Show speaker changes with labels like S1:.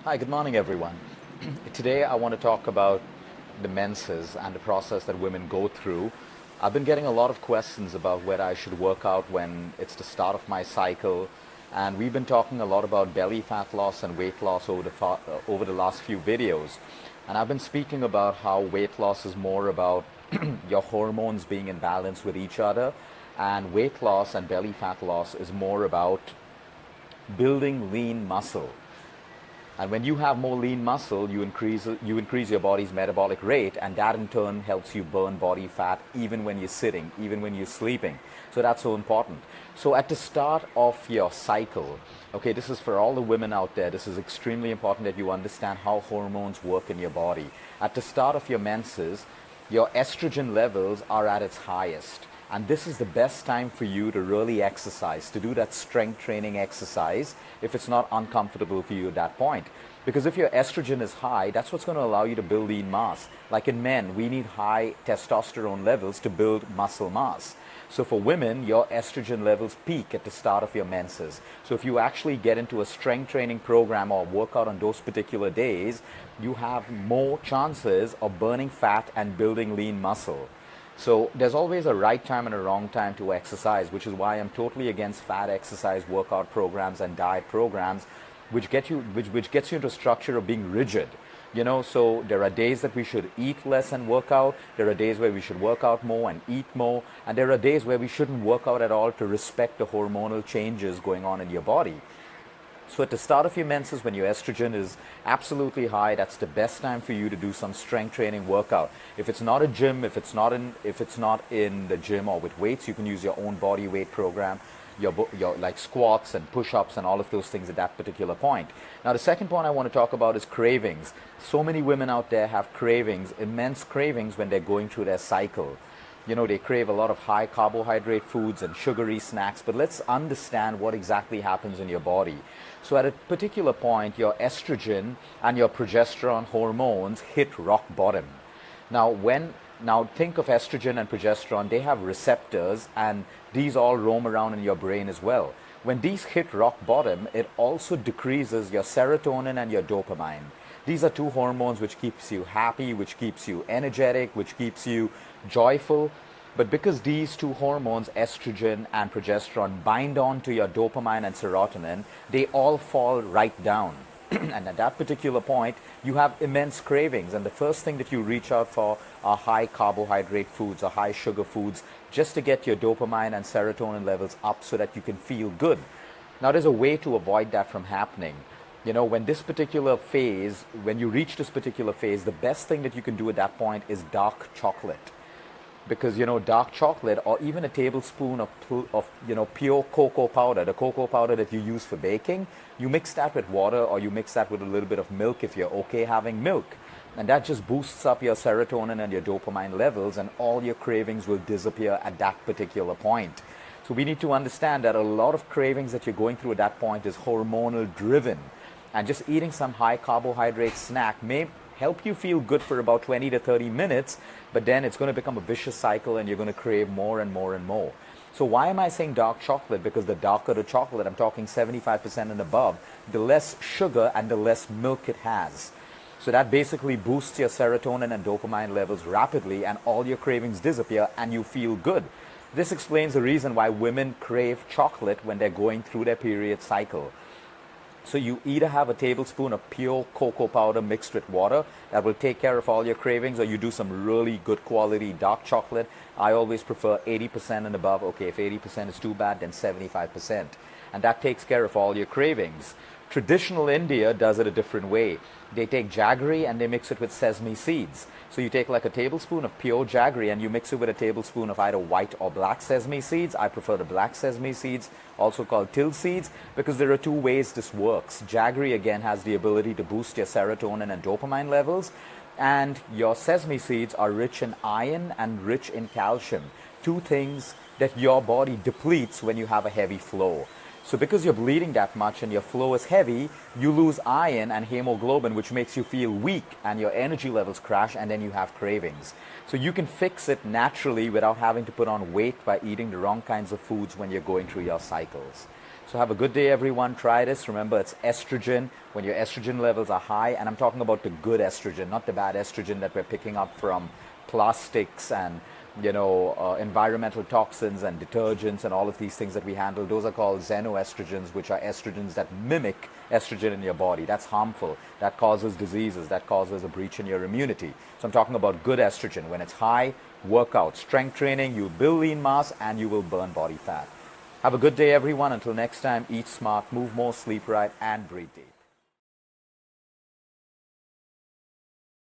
S1: Hi, good morning, everyone. Today I want to talk about the menses and the process that women go through. I've been getting a lot of questions about whether I should work out when it's the start of my cycle, and we've been talking a lot about belly fat loss and weight loss over the last few videos. And I've been speaking about how weight loss is more about your hormones being in balance with each other, and weight loss and belly fat loss is more about building lean muscle. And when you have more lean muscle, you increase your body's metabolic rate, and that in turn helps you burn body fat even when you're sitting, even when you're sleeping. So that's so important. So at the start of your cycle, okay, this is for all the women out there, this is extremely important that you understand how hormones work in your body. At the start of your menses, your estrogen levels are at its highest. And this is the best time for you to really exercise, to do that strength training exercise if it's not uncomfortable for you at that point. Because if your estrogen is high, that's what's going to allow you to build lean mass. Like in men, we need high testosterone levels to build muscle mass. So for women, your estrogen levels peak at the start of your menses. So if you actually get into a strength training program or workout on those particular days, you have more chances of burning fat and building lean muscle. So there's always a right time and a wrong time to exercise, which is why I'm totally against fat exercise workout programs and diet programs, which gets you into a structure of being rigid. So there are days that we should eat less and work out. There are days where we should work out more and eat more. And there are days where we shouldn't work out at all to respect the hormonal changes going on in your body. So at the start of your menses, when your estrogen is absolutely high, that's the best time for you to do some strength training workout. If it's not a gym, if it's not in the gym or with weights, you can use your own body weight program, your like squats and push-ups and all of those things at that particular point. Now the second point I want to talk about is cravings. So many women out there have cravings, immense cravings when they're going through their cycle. They crave a lot of high carbohydrate foods and sugary snacks, but let's understand what exactly happens in your body. So at a particular point, your estrogen and your progesterone hormones hit rock bottom. Now think of estrogen and progesterone, they have receptors, and these all roam around in your brain as well. When these hit rock bottom, it also decreases your serotonin and your dopamine. These are two hormones which keeps you happy, which keeps you energetic, which keeps you joyful. But because these two hormones, estrogen and progesterone, bind on to your dopamine and serotonin, they all fall right down. And at that particular point, you have immense cravings. And the first thing that you reach out for are high carbohydrate foods or high sugar foods, just to get your dopamine and serotonin levels up so that you can feel good. Now, there's a way to avoid that from happening. When you reach this particular phase, the best thing that you can do at that point is dark chocolate. Because, dark chocolate or even a tablespoon of pure cocoa powder, the cocoa powder that you use for baking, you mix that with water or you mix that with a little bit of milk if you're okay having milk. And that just boosts up your serotonin and your dopamine levels, and all your cravings will disappear at that particular point. So we need to understand that a lot of cravings that you're going through at that point is hormonal driven. And just eating some high carbohydrate snack may help you feel good for about 20 to 30 minutes, but then it's going to become a vicious cycle and you're going to crave more and more and more. So why am I saying dark chocolate? Because the darker the chocolate, I'm talking 75% and above, the less sugar and the less milk it has. So that basically boosts your serotonin and dopamine levels rapidly, and all your cravings disappear and you feel good. This explains the reason why women crave chocolate when they're going through their period cycle. So you either have a tablespoon of pure cocoa powder mixed with water that will take care of all your cravings, or you do some really good quality dark chocolate. I always prefer 80% and above. Okay, if 80% is too bad, then 75%. And that takes care of all your cravings. Traditional India does it a different way. They take jaggery and they mix it with sesame seeds. So you take like a tablespoon of pure jaggery and you mix it with a tablespoon of either white or black sesame seeds. I prefer the black sesame seeds, also called till seeds, because there are two ways this works. Jaggery again has the ability to boost your serotonin and dopamine levels, and your sesame seeds are rich in iron and rich in calcium, two things that your body depletes when you have a heavy flow. So because you're bleeding that much and your flow is heavy, you lose iron and hemoglobin, which makes you feel weak and your energy levels crash, and then you have cravings. So you can fix it naturally without having to put on weight by eating the wrong kinds of foods when you're going through your cycles. So have a good day, everyone. Try this. Remember, it's estrogen. When your estrogen levels are high, and I'm talking about the good estrogen, not the bad estrogen that we're picking up from plastics and environmental toxins and detergents and all of these things that we handle. Those are called xenoestrogens, which are estrogens that mimic estrogen in your body. That's harmful. That causes diseases. That causes a breach in your immunity. So I'm talking about good estrogen. When it's high, work out. Strength training, you build lean mass and you will burn body fat. Have a good day, everyone. Until next time, eat smart, move more, sleep right, and breathe deep.